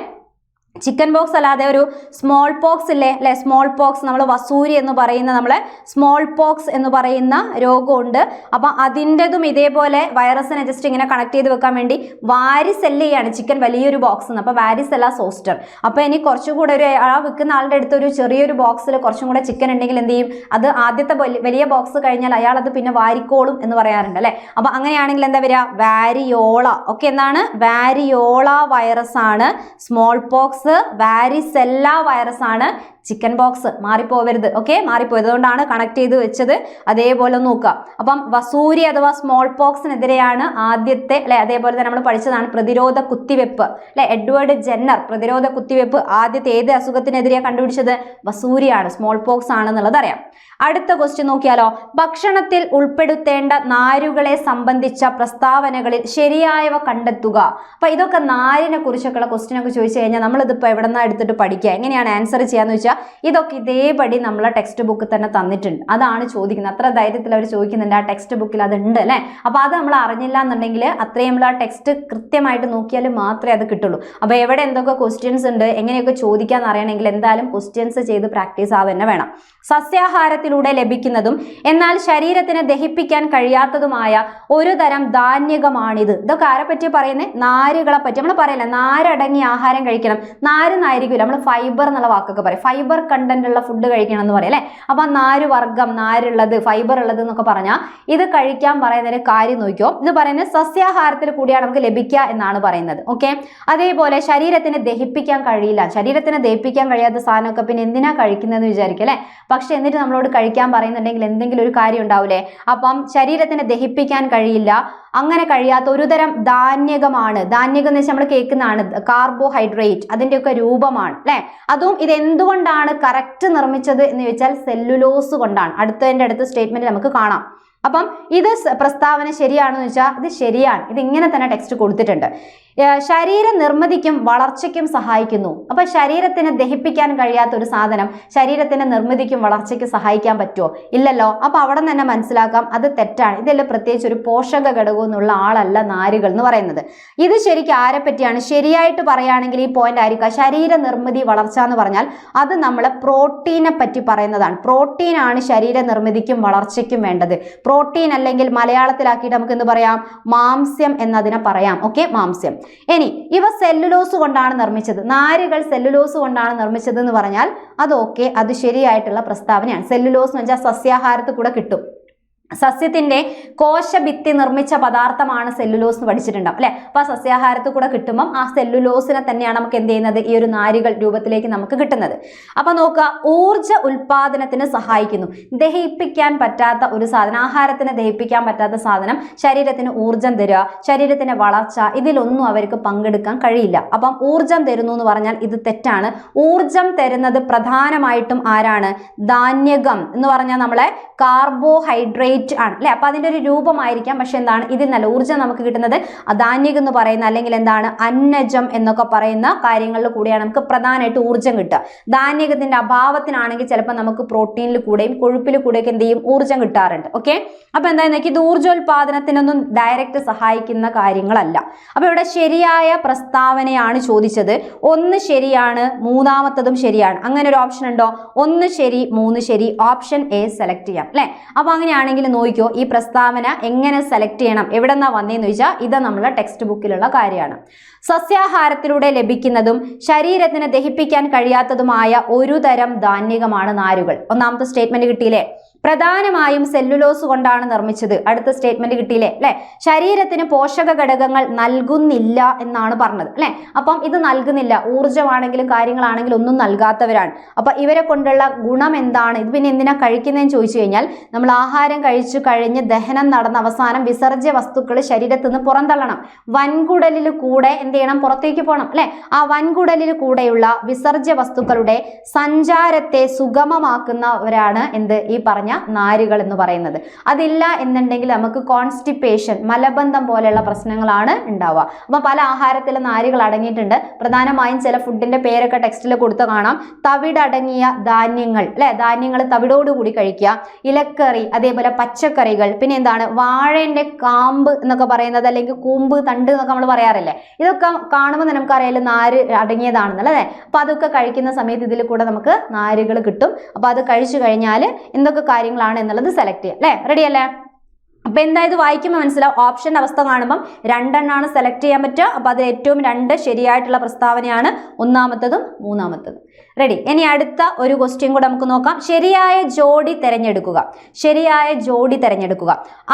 ചിക്കൻ ബോക്സ് അല്ലാതെ ഒരു സ്മോൾ പോക്സ് ഇല്ലേ അല്ലെ. സ്മോൾ പോക്സ് നമ്മൾ വസൂരി എന്ന് പറയുന്ന നമ്മളെ സ്മോൾ പോക്സ് എന്ന് പറയുന്ന രോഗമുണ്ട്. അപ്പൊ അതിൻ്റെതും ഇതേപോലെ വൈറസിനെ ജസ്റ്റ് ഇങ്ങനെ കണക്ട് ചെയ്ത് വെക്കാൻ വേണ്ടി വാരിസെല്ല് ചെയ്യാണ് ചിക്കൻ വലിയൊരു ബോക്സ്. അപ്പൊ വാരിസെല്ല സോസ്റ്റർ. അപ്പൊ ഇനി കുറച്ചുകൂടെ ഒരു വിൽക്കുന്ന ആളുടെ അടുത്ത് ഒരു ചെറിയൊരു ബോക്സിൽ കുറച്ചും കൂടെ ചിക്കൻ ഉണ്ടെങ്കിൽ എന്ത് ചെയ്യും? അത് ആദ്യത്തെ വലിയ ബോക്സ് കഴിഞ്ഞാൽ അയാൾ അത് പിന്നെ വാരിക്കോളും എന്ന് പറയാറുണ്ട് അല്ലെ. അപ്പൊ അങ്ങനെയാണെങ്കിൽ എന്താ വരിക? വാരിയോള. ഓക്കെ, എന്താണ്? വാരിയോള വൈറസ് ആണ് സ്മോൾ പോക്സ്. വാരിസെല്ല വൈറസ് ആണ് ചിക്കൻ ബോക്സ്. മാറിപ്പോവരുത്. ഓക്കെ, മാറിപ്പോയത് അതുകൊണ്ടാണ് കണക്ട് ചെയ്ത് വെച്ചത്. അതേപോലെ നോക്കുക. അപ്പം വസൂരി അഥവാ സ്മോൾ പോക്സിനെതിരെയാണ് ആദ്യത്തെ അല്ലെ. അതേപോലെ തന്നെ നമ്മൾ പഠിച്ചതാണ് പ്രതിരോധ കുത്തിവെപ്പ് അല്ലെ. എഡ്വേർഡ് ജെന്നർ പ്രതിരോധ കുത്തിവെപ്പ് ആദ്യത്തെ ഏത് അസുഖത്തിനെതിരെയാണ് കണ്ടുപിടിച്ചത്? വസൂരിയാണ്, സ്മോൾ പോക്സ് ആണെന്നുള്ളത് അറിയാം. അടുത്ത ക്വസ്റ്റ്യൻ നോക്കിയാലോ. ഭക്ഷണത്തിൽ ഉൾപ്പെടുത്തേണ്ട നാരുകളെ സംബന്ധിച്ച പ്രസ്താവനകളിൽ ശരിയായവ കണ്ടെത്തുക. അപ്പൊ ഇതൊക്കെ നാരിനെ കുറിച്ചൊക്കെയുള്ള ക്വസ്റ്റ്യൻ ഒക്കെ ചോദിച്ചു കഴിഞ്ഞാൽ നമ്മളിതിപ്പോ എവിടെന്നാ എടുത്തിട്ട് പഠിക്കുക, എങ്ങനെയാണ് ആൻസർ ചെയ്യാന്ന് വെച്ചാൽ ഇതൊക്കെ ഇതേപടി നമ്മളെ ടെക്സ്റ്റ് ബുക്കിൽ തന്നെ തന്നിട്ടുണ്ട്. അതാണ് ചോദിക്കുന്നത്. അത്ര ധൈര്യത്തിൽ അവർ ചോദിക്കുന്നുണ്ട്. ആ ടെക്സ്റ്റ് ബുക്കിൽ അത് ഉണ്ട് അല്ലെ. അപ്പൊ അത് നമ്മൾ അറിഞ്ഞില്ല എന്നുണ്ടെങ്കിൽ അത്രയും നമ്മൾ ആ ടെക്സ്റ്റ് കൃത്യമായിട്ട് നോക്കിയാൽ മാത്രമേ അത് കിട്ടുള്ളൂ. അപ്പൊ എവിടെ എന്തൊക്കെ ക്വസ്റ്റ്യൻസ് ഉണ്ട്, എങ്ങനെയൊക്കെ ചോദിക്കാന്ന് അറിയണമെങ്കിൽ എന്തായാലും ക്വസ്റ്റ്യൻസ് ചെയ്ത് പ്രാക്ടീസ് ആവുക വേണം. സസ്യാഹാരത്തിലൂടെ ലഭിക്കുന്നതും എന്നാൽ ശരീരത്തിന് ദഹിപ്പിക്കാൻ കഴിയാത്തതുമായ ഒരു തരം ധാന്യകമാണിത്. ഇതൊക്കെ ആരെ പറ്റി പറയുന്നത്? നാരുകളെ പറ്റി. നമ്മൾ പറയില്ല നാരടങ്ങിയ ആഹാരം കഴിക്കണം. നാരില്ല, നമ്മൾ ഫൈബർ എന്നുള്ള വാക്കൊക്കെ പറയും. ഫൈബർ കണ്ടന്റ് ഉള്ള ഫുഡ് കഴിക്കണം എന്ന് പറയും അല്ലെ. അപ്പൊ നാര് വർഗം, നാരുള്ളത്, ഫൈബർ ഉള്ളത് എന്നൊക്കെ പറഞ്ഞാൽ ഇത് കഴിക്കാൻ പറയുന്നതിന് കാര്യം നോക്കിയോ. ഇത് പറയുന്നത് സസ്യാഹാരത്തിൽ കൂടിയാണ് നമുക്ക് ലഭിക്കുക എന്നാണ് പറയുന്നത്. ഓക്കെ, അതേപോലെ ശരീരത്തിന് ദഹിപ്പിക്കാൻ കഴിയില്ല. ശരീരത്തിന് ദഹിപ്പിക്കാൻ കഴിയാത്ത സാധനമൊക്കെ പിന്നെ എന്തിനാ കഴിക്കുന്നതെന്ന് വിചാരിക്കും അല്ലെ. പക്ഷെ എന്നിട്ട് നമ്മളോട് കഴിക്കാൻ പറയുന്നുണ്ടെങ്കിൽ എന്തെങ്കിലും ഒരു കാര്യം ഉണ്ടാവില്ലേ. അപ്പം ശരീരത്തിന് ദഹിപ്പിക്കാൻ കഴിയില്ല, അങ്ങനെ കഴിയാത്ത ഒരു തരം ധാന്യകമാണ്. ധാന്യകം എന്ന് വെച്ചാൽ നമ്മൾ കേൾക്കുന്നതാണ് കാർബോഹൈഡ്രേറ്റ്, അതിന്റെയൊക്കെ രൂപമാണ് അല്ലെ. അതും ഇത് എന്തുകൊണ്ടാണ് കറക്റ്റ് നിർമ്മിച്ചത് എന്ന് ചോദിച്ചാൽ സെല്ലുലോസ് കൊണ്ടാണ്. അടുത്ത സ്റ്റേറ്റ്മെന്റ് നമുക്ക് കാണാം. അപ്പം ഇത് പ്രസ്താവന ശരിയാണെന്ന് വെച്ചാൽ ഇത് ശരിയാണ്. ഇത് ഇങ്ങനെ തന്നെ ടെക്സ്റ്റ് കൊടുത്തിട്ടുണ്ട്. ശരീര നിർമ്മിതിക്കും വളർച്ചയ്ക്കും സഹായിക്കുന്നു. അപ്പൊ ശരീരത്തിന് ദഹിപ്പിക്കാൻ കഴിയാത്ത ഒരു സാധനം ശരീരത്തിന്റെ നിർമ്മിതിക്കും വളർച്ചയ്ക്കും സഹായിക്കാൻ പറ്റുമോ? ഇല്ലല്ലോ. അപ്പൊ അവിടെ തന്നെ മനസ്സിലാക്കാം അത് തെറ്റാണ്. ഇതെല്ലാം പ്രത്യേകിച്ച് ഒരു പോഷക ഘടകം എന്നുള്ള ആളല്ല നാരുകൾ എന്ന് പറയുന്നത്. ഇത് ശരിക്കും ആരെ പറ്റിയാണ്? ശരിയായിട്ട് പറയുകയാണെങ്കിൽ ഈ പോയിന്റ് ആയിരിക്കാം. ശരീര നിർമ്മിതി വളർച്ച എന്ന് പറഞ്ഞാൽ അത് നമ്മൾ പ്രോട്ടീനെ പറ്റി പറയുന്നതാണ്. പ്രോട്ടീൻ ആണ് ശരീര നിർമ്മിതിക്കും വളർച്ചയ്ക്കും വേണ്ടത്. പ്രോട്ടീൻ അല്ലെങ്കിൽ മലയാളത്തിലാക്കിയിട്ട് നമുക്ക് എന്ത് പറയാം? മാംസ്യം എന്നതിനെ പറയാം. ഓക്കെ, മാംസ്യം. ഇനി ഇവ സെല്ലുലോസ് കൊണ്ടാണ് നിർമ്മിച്ചത്. നാരുകൾ സെല്ലുലോസ് കൊണ്ടാണ് നിർമ്മിച്ചത് എന്ന് പറഞ്ഞാൽ അത് ഓക്കെ, അത് ശരിയായിട്ടുള്ള പ്രസ്താവനയാണ്. സെല്ലുലോസ് എന്ന് വെച്ചാൽ സസ്യാഹാരത്തിൽ കൂടെ കിട്ടും. സസ്യത്തിന്റെ കോശഭിത്തി നിർമ്മിച്ച പദാർത്ഥമാണ് സെല്ലുലോസ് എന്ന് പഠിച്ചിട്ടുണ്ടാവും അല്ലെ. അപ്പൊ സസ്യാഹാരത്തിൽ കൂടെ കിട്ടുമ്പോൾ ആ സെല്ലുലോസിനെ തന്നെയാണ് നമുക്ക് എന്ത് ചെയ്യുന്നത്? ഈ ഒരു നാരുകൾ രൂപത്തിലേക്ക് നമുക്ക് കിട്ടുന്നത്. അപ്പൊ നോക്കുക, ഊർജ ഉൽപാദനത്തിന് സഹായിക്കുന്നു. ദഹിപ്പിക്കാൻ പറ്റാത്ത ഒരു സാധനം, ആഹാരത്തിന് ദഹിപ്പിക്കാൻ പറ്റാത്ത സാധനം ശരീരത്തിന് ഊർജം തരിക, ശരീരത്തിന്റെ വളർച്ച, ഇതിലൊന്നും അവർക്ക് പങ്കെടുക്കാൻ കഴിയില്ല. അപ്പം ഊർജം തരുന്നു എന്ന് പറഞ്ഞാൽ ഇത് തെറ്റാണ്. ഊർജം തരുന്നത് പ്രധാനമായിട്ടും ആരാണ്? ധാന്യകം എന്ന് പറഞ്ഞാൽ നമ്മളെ കാർബോഹൈഡ്രേറ്റ് ആണ് അല്ലെ. അപ്പൊ അതിന്റെ ഒരു രൂപമായിരിക്കാം. പക്ഷെ എന്താണ് ഇതിൽ നല്ല ഊർജ്ജം നമുക്ക് കിട്ടുന്നത് ധാന്യകം എന്ന് പറയുന്ന അല്ലെങ്കിൽ എന്താണ് അന്നജം എന്നൊക്കെ പറയുന്ന കാര്യങ്ങളിൽ കൂടെയാണ് നമുക്ക് പ്രധാനമായിട്ട് ഊർജ്ജം കിട്ടുക. ധാന്യകത്തിന്റെ അഭാവത്തിനാണെങ്കിൽ ചിലപ്പോൾ നമുക്ക് പ്രോട്ടീനിൽ കൂടെയും കൊഴുപ്പിൽ കൂടെയൊക്കെ എന്ത് ചെയ്യും? ഊർജ്ജം കിട്ടാറുണ്ട്. ഓക്കെ, അപ്പൊ എന്താണെന്ന് ഇത് ഊർജ്ജോൽപാദനത്തിനൊന്നും ഡയറക്റ്റ് സഹായിക്കുന്ന കാര്യങ്ങളല്ല. അപ്പൊ ഇവിടെ ശരിയായ പ്രസ്താവനയാണ് ചോദിച്ചത്. 1 ശരിയാണ്, 3ാമത്തതും ശരിയാണ്. അങ്ങനെ ഒരു ഓപ്ഷൻ ഉണ്ടോ? 1 ശരി 3 ശരി. ഓപ്ഷൻ എ സെലക്ട് ചെയ്യാം അല്ലെ. അപ്പൊ അങ്ങനെയാണെങ്കിൽ നോക്കിയോ, ഈ പ്രസ്താവന എങ്ങനെ സെലക്ട് ചെയ്യണം, എവിടെ നിന്നാ വന്നേന്ന് ചോദിച്ചാൽ ഇത് നമ്മളെ ടെക്സ്റ്റ് ബുക്കിലുള്ള കാര്യമാണ്. സസ്യാഹാരത്തിലൂടെ ലഭിക്കുന്നതും ശരീരത്തിന് ദഹിപ്പിക്കാൻ കഴിയാത്തതുമായ ഒരു തരം ധാന്യകമാണ് നാരുകൾ. 1ാമത്തെ സ്റ്റേറ്റ്മെന്റ് കിട്ടിയില്ലേ? പ്രധാനമായും സെല്ലുലോസ് കൊണ്ടാണ് നിർമ്മിച്ചത്. അടുത്ത സ്റ്റേറ്റ്മെന്റ് കിട്ടിയില്ലേ അല്ലെ. ശരീരത്തിന് പോഷക ഘടകങ്ങൾ നൽകുന്നില്ല എന്നാണ് പറഞ്ഞത് അല്ലെ. അപ്പം ഇത് നൽകുന്നില്ല, ഊർജ്ജമാണെങ്കിലും കാര്യങ്ങളാണെങ്കിലും ഒന്നും നൽകാത്തവരാണ്. അപ്പൊ ഇവരെ കൊണ്ടുള്ള ഗുണം എന്താണ്? ഇത് പിന്നെ എന്തിനാ കഴിക്കുന്നതെന്ന് ചോദിച്ചു കഴിഞ്ഞാൽ നമ്മൾ ആഹാരം കഴിച്ചു കഴിഞ്ഞ് ദഹനം നടന്ന അവസാനം വിസർജ്യ വസ്തുക്കൾ ശരീരത്തിൽ നിന്ന് പുറന്തള്ളണം. വൻകുടലിൽ കൂടെ എന്ത് ചെയ്യണം? പുറത്തേക്ക് പോകണം അല്ലെ. ആ വൻകുടലിൽ കൂടെയുള്ള വിസർജ്യ വസ്തുക്കളുടെ സഞ്ചാരത്തെ സുഗമമാക്കുന്നവരാണ് എന്ത്? ഈ പറഞ്ഞ നാരുകൾ എന്ന് പറയുന്നത്. അതില്ല എന്നുണ്ടെങ്കിൽ നമുക്ക് കോൺസ്റ്റിപ്പേഷൻ, മലബന്ധം പോലെയുള്ള പ്രശ്നങ്ങളാണ് ഉണ്ടാവുക. അപ്പൊ പല ആഹാരത്തിലും നാരുകൾ അടങ്ങിയിട്ടുണ്ട്. പ്രധാനമായും ചില ഫുഡിന്റെ പേരൊക്കെ ടെക്സ്റ്റിൽ കൊടുത്ത് കാണാം. തവിടടങ്ങിയ ധാന്യങ്ങൾ അല്ലെ, ധാന്യങ്ങൾ തവിടോടുകൂടി കഴിക്കുക, ഇലക്കറി, അതേപോലെ പച്ചക്കറികൾ, പിന്നെ എന്താണ് വാഴന്റെ കാമ്പ് എന്നൊക്കെ പറയുന്നത്, അല്ലെങ്കിൽ കൂമ്പ്, തണ്ട് എന്നൊക്കെ നമ്മൾ പറയാറില്ലേ. ഇതൊക്കെ കാണുമ്പോൾ നമുക്കറിയാലോ നാര് അടങ്ങിയതാണെന്നല്ലേ. അപ്പൊ അതൊക്കെ കഴിക്കുന്ന സമയത്ത് ഇതിൽ കൂടെ നമുക്ക് നാരുകൾ കിട്ടും. അപ്പൊ അത് കഴിച്ചു കഴിഞ്ഞാൽ എന്തൊക്കെ കാര്യങ്ങളാണ് എന്നുള്ളത് സെലക്ട് ചെയ്യാം അല്ലെ. റെഡി അല്ലേ? അപ്പൊ എന്തായത് വായിക്കുമ്പോൾ മനസ്സിലാവും. ഓപ്ഷന്റെ അവസ്ഥ കാണുമ്പോൾ 2 എണ്ണമാണ് സെലക്ട് ചെയ്യാൻ പറ്റുക. അപ്പൊ അത് ഏറ്റവും 2 ശരിയായിട്ടുള്ള പ്രസ്താവനയാണ്, 1ാമത്തതും 3ാമത്തതും. റെഡി. ഇനി അടുത്ത ഒരു ക്വസ്റ്റ്യൻ കൂടെ നമുക്ക് നോക്കാം. ശരിയായ ജോഡി തിരഞ്ഞെടുക്കുക. ശരിയായ ജോഡി തിരഞ്ഞെടുക്കുക.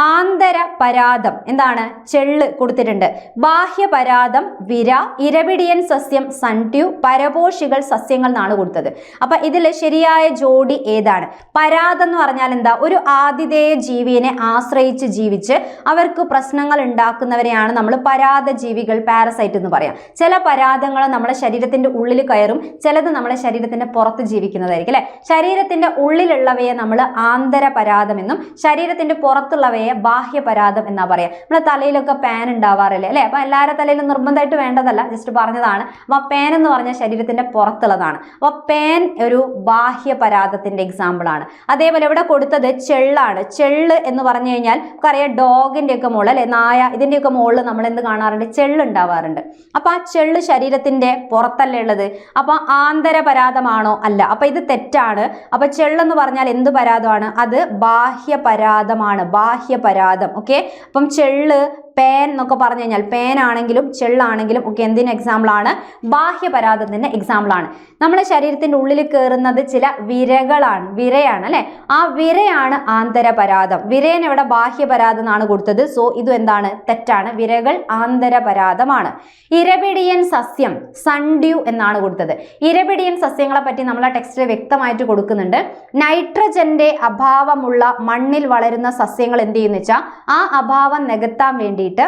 ആന്തര പരാദം എന്താണ്? ചെള്ള് കൊടുത്തിട്ടുണ്ട്. ബാഹ്യ പരാദം വിര, ഇരപിടിയൻ സസ്യം സൺട്യൂ, പരപോഷികൾ സസ്യങ്ങൾ എന്നാണ് കൊടുത്തത്. അപ്പൊ ഇതിൽ ശരിയായ ജോഡി ഏതാണ്? പരാദം എന്ന് പറഞ്ഞാൽ എന്താ? ഒരു ആതിഥേയ ജീവിയെ ആശ്രയിച്ച് ജീവിച്ച് അവർക്ക് പ്രശ്നങ്ങൾ ഉണ്ടാക്കുന്നവരെയാണ് നമ്മൾ പരാദ ജീവികൾ, പാരസൈറ്റ് എന്ന് പറയാം. ചില പരാദങ്ങൾ നമ്മുടെ ശരീരത്തിന്റെ ഉള്ളിൽ കയറും, ചിലത് നമ്മുടെ ശരീരത്തിന്റെ പുറത്ത് ജീവിക്കുന്നതായിരിക്കും അല്ലെ. ശരീരത്തിന്റെ ഉള്ളിലുള്ളവയെ നമ്മൾ ആന്തര പരാദം എന്നും ശരീരത്തിന്റെ പുറത്തുള്ളവയെ ബാഹ്യ പരാദം എന്നാ പറയാം. നമ്മുടെ തലയിലൊക്കെ പാൻ ഉണ്ടാവാറില്ലേ അല്ലെ. അപ്പൊ എല്ലാവരുടെ തലയിലും നിർബന്ധമായിട്ട് വേണ്ടതല്ല, ജസ്റ്റ് പറഞ്ഞതാണ്. അപ്പൊ പാൻ എന്ന് പറഞ്ഞാൽ ശരീരത്തിന്റെ പുറത്തുള്ളതാണ്. അപ്പൊ പാൻ ഒരു ബാഹ്യ പരാദത്തിന്റെ എക്സാമ്പിൾ ആണ്. അതേപോലെ ഇവിടെ കൊടുത്തത് ചെള്ളാണ്. ചെള്ള് എന്ന് പറഞ്ഞു കഴിഞ്ഞാൽ നമുക്കറിയാം ഡോഗിന്റെ ഒക്കെ മുകളിൽ അല്ലെ, നായ, ഇതിന്റെയൊക്കെ മുകളിൽ നമ്മൾ എന്ത് കാണാറുണ്ട്? ചെള്ള് ഉണ്ടാവാറുണ്ട്. അപ്പൊ ആ ചെള്ള് ശരീരത്തിന്റെ പുറത്തല്ലേ ഉള്ളത്. അപ്പൊ ആന്തര പരാദമാണോ? അല്ല. അപ്പൊ ഇത് തെറ്റാണ്. അപ്പൊ ചെള്ളെന്ന് പറഞ്ഞാൽ എന്ത് പരാദമാണ്? അത് ബാഹ്യ പരാദമാണ്. ബാഹ്യ പരാദം. ഓക്കെ. അപ്പം ചെള്ള്, പേൻ എന്നൊക്കെ പറഞ്ഞു കഴിഞ്ഞാൽ പേൻ ആണെങ്കിലും ചെള്ളാണെങ്കിലും ഒക്കെ എന്തിന് എക്സാമ്പിൾ ആണ്? ബാഹ്യ പരാദത്തിന്റെ എക്സാമ്പിൾ ആണ്. നമ്മളെ ശരീരത്തിന്റെ ഉള്ളിൽ കയറുന്നത് ചില വിരയാണ് അല്ലെ. ആ വിരയാണ് ആന്തരപരാതം. വിരേനെ ഇവിടെ ബാഹ്യപരാതം എന്നാണ് കൊടുത്തത്. സോ ഇത് എന്താണ്? തെറ്റാണ്. വിരകൾ ആന്തരപരാതമാണ്. ഇരപിടിയൻ സസ്യം സൺഡ്യൂ എന്നാണ് കൊടുത്തത്. ഇരപിടിയൻ സസ്യങ്ങളെ പറ്റി നമ്മളെ ടെക്സ്റ്റിൽ വ്യക്തമായിട്ട് കൊടുക്കുന്നുണ്ട്. നൈട്രജന്റെ അഭാവമുള്ള മണ്ണിൽ വളരുന്ന സസ്യങ്ങൾ എന്ത് ചെയ്യുന്ന വെച്ചാൽ ആ അഭാവം നികത്താൻ വേണ്ടിയിട്ട്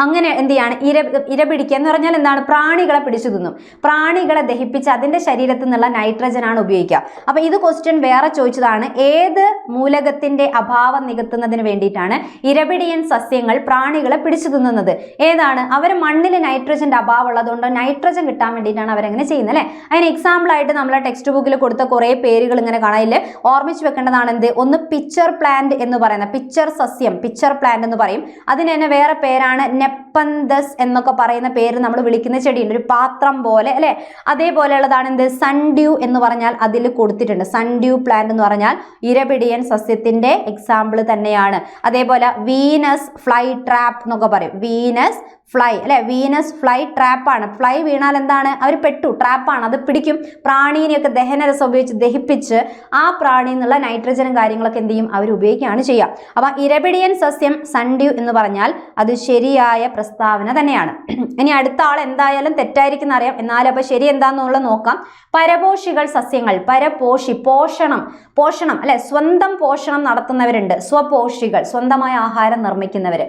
അങ്ങനെ എന്ത് ചെയ്യാണ്? ഇര പിടിക്കുക എന്ന് പറഞ്ഞാൽ എന്താണ്? പ്രാണികളെ പിടിച്ചു തിന്നും. പ്രാണികളെ ദഹിപ്പിച്ച് അതിന്റെ ശരീരത്തിൽ നിന്നുള്ള നൈട്രജൻ ആണ് ഉപയോഗിക്കുക. അപ്പൊ ഇത് ക്വസ്റ്റ്യൻ വേറെ ചോദിച്ചതാണ്. ഏത് മൂലകത്തിന്റെ അഭാവം നികത്തുന്നതിന് വേണ്ടിയിട്ടാണ് ഇരപിടിയൻ സസ്യങ്ങൾ പ്രാണികളെ പിടിച്ചു തിന്നുന്നത്? ഏതാണ്? അവർ മണ്ണിൽ നൈട്രജന്റെ അഭാവം ഉള്ളതുകൊണ്ട് നൈട്രജൻ കിട്ടാൻ വേണ്ടിയിട്ടാണ് അവരെങ്ങനെ ചെയ്യുന്നത് അല്ലെ. അതിന് എക്സാമ്പിൾ ആയിട്ട് നമ്മളെ ടെക്സ്റ്റ് ബുക്കിൽ കൊടുത്ത കുറെ പേരുകൾ ഇങ്ങനെ കാണാൻ ഓർമ്മിച്ച് വെക്കേണ്ടതാണ്. എന്ത്? ഒന്ന് പിച്ചർ പ്ലാന്റ് എന്ന് പറയുന്ന പിച്ചർ സസ്യം, പിച്ചർ പ്ലാന്റ് എന്ന് പറയും. അതിന് തന്നെ വേറെ പേരാണ് നെപ്പന്തസ് എന്നൊക്കെ പറയുന്ന പേര് നമ്മൾ വിളിക്കുന്ന ചെടിയുണ്ട്, ഒരു പാത്രം പോലെ അല്ലെ. അതേപോലെയുള്ളതാണ് എന്ത്? സൺഡ്യൂ എന്ന് പറഞ്ഞാൽ അതിൽ കൊടുത്തിട്ടുണ്ട്. സൺഡ്യൂ പ്ലാന്റ് എന്ന് പറഞ്ഞാൽ ഇരപിടിയൻ സസ്യത്തിന്റെ എക്സാമ്പിൾ തന്നെയാണ്. അതേപോലെ വീനസ് ഫ്ലൈ ട്രാപ്പ് എന്നൊക്കെ പറയും. വീനസ് ഫ്ലൈ അല്ലെ. വീനസ് ഫ്ലൈ ട്രാപ്പാണ്. ഫ്ലൈ വീണാൽ എന്താണ്? അവർ പെട്ടു, ട്രാപ്പാണ്. അത് പിടിക്കും. പ്രാണീനെയൊക്കെ ദഹനരസം ഉപയോഗിച്ച് ദഹിപ്പിച്ച് ആ പ്രാണിയിൽ നിന്നുള്ള നൈട്രജനും കാര്യങ്ങളൊക്കെ എന്ത് ചെയ്യും? അവർ ഉപയോഗിക്കുകയാണ് ചെയ്യുക. അപ്പൊ ഇരപിടിയൻ സസ്യം സൺഡ്യൂ എന്ന് പറഞ്ഞാൽ അത് ശരിയായ പ്രസ്താവന തന്നെയാണ്. ഇനി അടുത്ത ആൾ എന്തായാലും തെറ്റായിരിക്കും അറിയാം, എന്നാലും അപ്പൊ ശരി എന്താന്നുള്ളത് നോക്കാം. പരപോഷികൾ സസ്യങ്ങൾ. പരപോഷി, പോഷണം അല്ലെ. സ്വന്തം പോഷണം നടത്തുന്നവരുണ്ട്. സ്വപോഷികൾ, സ്വന്തമായ ആഹാരം നിർമ്മിക്കുന്നവര്.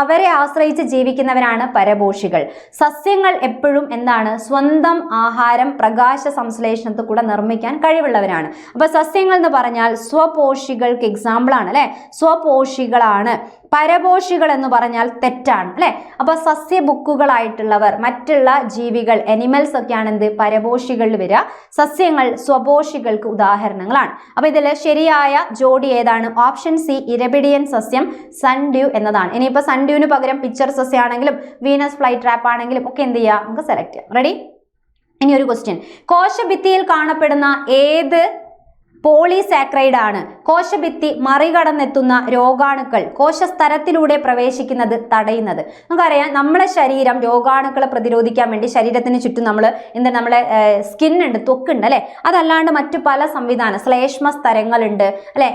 അവരെ ആശ്രയിച്ച് ജീവിക്കുന്നവരാണ് പരപോഷികൾ. സസ്യങ്ങൾ എപ്പോഴും എന്താണ്? സ്വന്തം ആഹാരം പ്രകാശ സംശ്ലേഷണത്തിൽ കൂടെ നിർമ്മിക്കാൻ കഴിവുള്ളവരാണ്. അപ്പൊ സസ്യങ്ങൾ എന്ന് പറഞ്ഞാൽ സ്വപോഷികൾക്ക് എക്സാമ്പിൾ ആണ് അല്ലെ. സ്വപോഷികളാണ്. പരപോഷികൾ എന്ന് പറഞ്ഞാൽ തെറ്റാണ് അല്ലെ. അപ്പൊ സസ്യബുക്കുകളായിട്ടുള്ളവർ, മറ്റുള്ള ജീവികൾ, അനിമൽസ് ഒക്കെയാണ് എന്ത്? പരപോഷികളിൽ വരിക. സസ്യങ്ങൾ സ്വപോഷികൾക്ക് ഉദാഹരണങ്ങളാണ്. അപ്പൊ ഇതിൽ ശരിയായ ജോഡി ഏതാണ്? ഓപ്ഷൻ സി, ഇരപിടിയൻ സസ്യം സൺഡ്യൂ എന്നതാണ്. ഇനിയിപ്പോ സൺഡ്യൂവിന് പകരം പിച്ചർ സസ്യം ആണെങ്കിലും വീനസ് ഫ്ലൈ ട്രാപ്പ് ആണെങ്കിലും ഒക്കെ എന്ത് ചെയ്യാം? നമുക്ക് സെലക്ട് ചെയ്യാം. റെഡി? ഇനി ഒരു ക്വസ്റ്റ്യൻ. കോശഭിത്തിയിൽ കാണപ്പെടുന്ന ഏത് പോളിസാക്രൈഡ് ആണ് കോശഭിത്തി മറികടന്നെത്തുന്ന രോഗാണുക്കൾ കോശസ്തരത്തിലൂടെ പ്രവേശിക്കുന്നത് തടയുന്നത്? നമുക്കറിയാം, നമ്മുടെ ശരീരം രോഗാണുക്കളെ പ്രതിരോധിക്കാൻ വേണ്ടി ശരീരത്തിന് ചുറ്റും നമ്മളെ സ്കിൻ ഉണ്ട്, ത്വക്കുണ്ട് അല്ലെ. അതല്ലാണ്ട് മറ്റു പല സംവിധാനം, ശ്ലേഷ്മ സ്തരങ്ങളുണ്ട് അല്ലെ.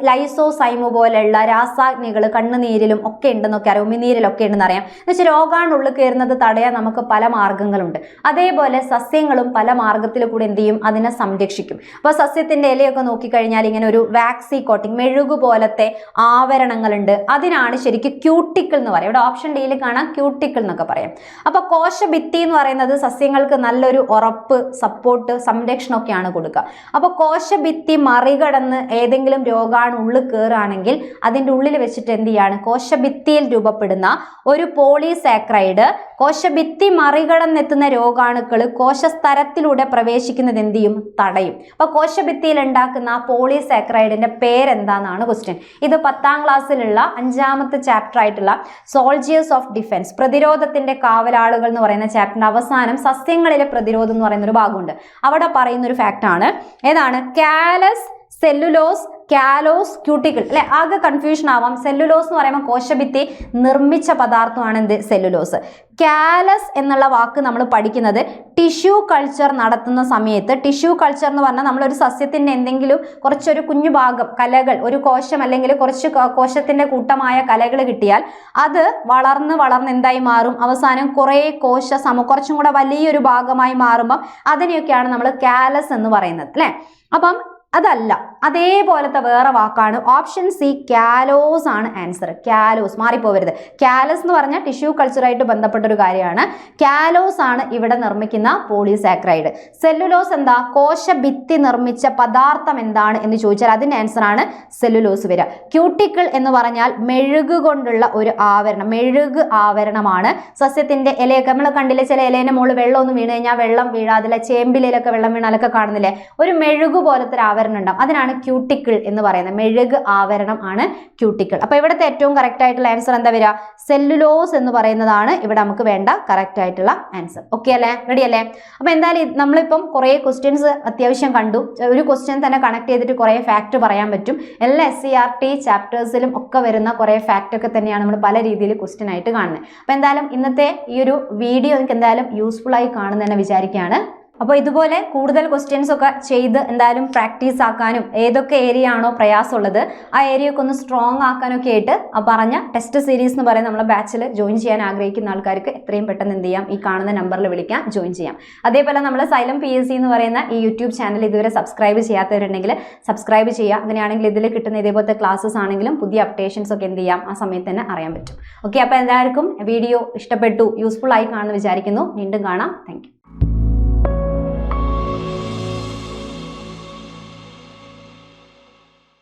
ലൈസോസൈമു പോലെയുള്ള രാസാഗ്നികൾ കണ്ണുനീരിലും ഒക്കെ ഉണ്ടെന്നൊക്കെ അറിയാം, ഉമിനീരിലൊക്കെ ഉണ്ടെന്ന് അറിയാം. എന്നുവെച്ചാൽ രോഗാണുള്ളിൽ കയറുന്നത് തടയാൻ നമുക്ക് പല മാർഗങ്ങളുണ്ട്. അതേപോലെ സസ്യങ്ങളും പല മാർഗത്തിൽ കൂടെ എന്ത് ചെയ്യും? അതിനെ സംരക്ഷിക്കും. അപ്പൊ സസ്യത്തിന്റെ ഇലയൊക്കെ നോക്കിക്കഴിഞ്ഞാൽ ഇങ്ങനെ ഒരു വാക്സി കോട്ടിങ്, മെഴുകു പോലത്തെ ആവരണങ്ങളുണ്ട്. അതിനാണ് ശരിക്കും ക്യൂട്ടിക്കിൾ എന്ന് പറയും. ഇവിടെ ഓപ്ഷൻ ഡിയിൽ കാണാം ക്യൂട്ടിക്കിൾ എന്നൊക്കെ പറയും. അപ്പൊ കോശഭിത്തി എന്ന് പറയുന്നത് സസ്യങ്ങൾക്ക് നല്ലൊരു ഉറപ്പ്, സപ്പോർട്ട്, സംരക്ഷണം ഒക്കെയാണ് കൊടുക്കുക. അപ്പൊ കോശഭിത്തി മറികടന്ന് ഏതെങ്കിലും രോഗാണു ഉള്ളിൽ കയറുകയാണെങ്കിൽ അതിൻ്റെ ഉള്ളിൽ വെച്ചിട്ട് എന്ത് ചെയ്യാണ്? കോശഭിത്തിയിൽ രൂപപ്പെടുന്ന ഒരു പോളിസാക്രൈഡ് കോശഭിത്തി മറികടന്നെത്തുന്ന രോഗാണുക്കൾ കോശസ്തരത്തിലൂടെ പ്രവേശിക്കുന്നത് എന്ത് ചെയ്യും? തടയും. അപ്പൊ കോശഭിത്തിയിൽ ഉണ്ടാക്കുന്ന പോളിസാക്രൈഡിന്റെ പേരെന്താന്നാണ് ക്വസ്റ്റ്യൻ. ഇത് 10ാം ക്ലാസ്സിലുള്ള 5ാമത്തെ ചാപ്റ്റർ ആയിട്ടുള്ള സോൾജിയേഴ്സ് ഓഫ് ഡിഫൻസ്, പ്രതിരോധത്തിന്റെ കാവലാളുകൾ എന്ന് പറയുന്ന ചാപ്റ്ററിന്റെ അവസാനം സസ്യങ്ങളിലെ പ്രതിരോധം എന്ന് പറയുന്ന ഒരു ഭാഗമുണ്ട്. അവിടെ പറയുന്ന ഒരു ഫാക്റ്റ് ആണ്. ഏതാണ്? കാലസ്, സെല്ലുലോസ്, കാലോസ്, ക്യൂട്ടിക്കിൾ അല്ലെ. ആകെ കൺഫ്യൂഷൻ ആവാം. സെല്ലുലോസ് എന്ന് പറയുമ്പോൾ കോശഭിത്തി നിർമ്മിച്ച പദാർത്ഥമാണ് എന്ത്? സെല്ലുലോസ്. കാലസ് എന്നുള്ള വാക്ക് നമ്മൾ പഠിക്കുന്നത് ടിഷ്യൂ കൾച്ചർ നടത്തുന്ന സമയത്ത്. ടിഷ്യൂ കൾച്ചർ എന്ന് പറഞ്ഞാൽ നമ്മളൊരു സസ്യത്തിന്റെ എന്തെങ്കിലും കുറച്ചൊരു കുഞ്ഞു ഭാഗം, കലകൾ, ഒരു കോശം അല്ലെങ്കിൽ കുറച്ച് കോശത്തിന്റെ കൂട്ടമായ കലകൾ കിട്ടിയാൽ അത് വളർന്ന് എന്തായി മാറും? അവസാനം കുറേ കുറച്ചും കൂടെ വലിയൊരു ഭാഗമായി മാറുമ്പം അതിനെയൊക്കെയാണ് നമ്മൾ കാലസ് എന്ന് പറയുന്നത് അല്ലെ. അപ്പം അതല്ല, അതേപോലത്തെ വേറെ വാക്കാണ് ഓപ്ഷൻ സി, കാലോസ് ആണ് ആൻസർ. കാലോസ്, മാറിപ്പോവരുത്. കാലസ് എന്ന് പറഞ്ഞാൽ ടിഷ്യൂ കൾച്ചറായിട്ട് ബന്ധപ്പെട്ട ഒരു കാര്യമാണ്. കാലോസ് ആണ് ഇവിടെ നിർമ്മിക്കുന്ന പോളിസാക്രൈഡ്. സെല്ലുലോസ് എന്താ? കോശഭിത്തി നിർമ്മിച്ച പദാർത്ഥം എന്താണ് എന്ന് ചോദിച്ചാൽ അതിന്റെ ആൻസർ ആണ് സെല്ലുലോസ് വരിക. ക്യൂട്ടിക്കിൾ എന്ന് പറഞ്ഞാൽ മെഴുകു കൊണ്ടുള്ള ഒരു ആവരണം, മെഴുക് ആവരണമാണ്. സസ്യത്തിന്റെ ഇലയൊക്കെ നമ്മൾ കണ്ടില്ലേ, ചില ഇലേന്റെ മുകളിൽ വെള്ളം ഒന്ന് വീണ് കഴിഞ്ഞാൽ വെള്ളം വീഴാതില്ല, ചേമ്പിലൊക്കെ വെള്ളം വീണാലൊക്കെ കാണുന്നില്ലേ, ഒരു മെഴുകു പോലത്തെ ഒരു ആവരണം ഉണ്ടാവും. അതിനാണ് ക്യൂട്ടിക്കിൾ എന്ന് പറയുന്നത്. മെഴുക് ആവരണം ആണ് ക്യൂട്ടിക്കിൾ. അപ്പൊ ഇവിടുത്തെ ഏറ്റവും കറക്റ്റ് ആയിട്ടുള്ള ആൻസർ എന്താ വരിക? സെല്ലുലോസ് എന്ന് പറയുന്നതാണ് ഇവിടെ നമുക്ക് വേണ്ട കറക്റ്റ് ആയിട്ടുള്ള ആൻസർ. ഓക്കെ അല്ലേ? റെഡി അല്ലേ? അപ്പൊ എന്തായാലും നമ്മളിപ്പം കുറെ ക്വസ്റ്റ്യൻസ് അത്യാവശ്യം കണ്ടു. ഒരു ക്വസ്റ്റ്യൻ തന്നെ കണക്ട് ചെയ്തിട്ട് കുറെ ഫാക്ട് പറയാൻ പറ്റും. എല്ലാ SCERT ചാപ്റ്റേഴ്സിലും ഒക്കെ വരുന്ന കുറെ ഫാക്ട് ഒക്കെ തന്നെയാണ് നമ്മൾ പല രീതിയിൽ ക്വസ്റ്റ്യൻ ആയിട്ട് കാണുന്നത്. അപ്പൊ എന്തായാലും ഇന്നത്തെ ഈ ഒരു വീഡിയോ നിങ്ങൾക്ക് എന്തായാലും യൂസ്ഫുൾ ആയി കാണുന്നതെന്ന് വിചാരിക്കുകയാണ്. അപ്പോൾ ഇതുപോലെ കൂടുതൽ ക്വസ്റ്റ്യൻസ് ഒക്കെ ചെയ്ത് എന്തായാലും പ്രാക്ടീസ് ആക്കാനും ഏതൊക്കെ ഏരിയ ആണോ പ്രയാസമുള്ളത് ആ ഏരിയ ഒക്കെ ഒന്ന് സ്ട്രോങ് ആക്കാനൊക്കെ ആയിട്ട് ആ പറഞ്ഞ ടെസ്റ്റ് സീരീസ് എന്ന് പറയുന്ന നമ്മളെ ബാച്ചിൽ ജോയിൻ ചെയ്യാൻ ആഗ്രഹിക്കുന്ന ആൾക്കാർക്ക് എത്രയും പെട്ടെന്ന് എന്ത് ചെയ്യാം, ഈ കാണുന്ന നമ്പറിൽ വിളിക്കാം, ജോയിൻ ചെയ്യാം. അതേപോലെ നമ്മൾ സൈലം PSC എന്ന് പറയുന്ന ഈ യൂട്യൂബ് ചാനൽ ഇതുവരെ സബ്സ്ക്രൈബ് ചെയ്യാത്തവരുണ്ടെങ്കിൽ സബ്സ്ക്രൈബ് ചെയ്യുക. അങ്ങനെയാണെങ്കിൽ ഇതിൽ കിട്ടുന്ന ഇതേപോലത്തെ ക്ലാസ്സസ് ആണെങ്കിലും പുതിയ അപ്ഡേഷൻസ് ഒക്കെ എന്ത് ചെയ്യാം, ആ സമയത്ത് തന്നെ അറിയാൻ പറ്റും. ഓക്കെ, അപ്പോൾ എല്ലാവർക്കും വീഡിയോ ഇഷ്ടപ്പെട്ടു, യൂസ്ഫുൾ ആയി കാണുമെന്ന് വിചാരിക്കുന്നു. വീണ്ടും കാണാം. Thank you.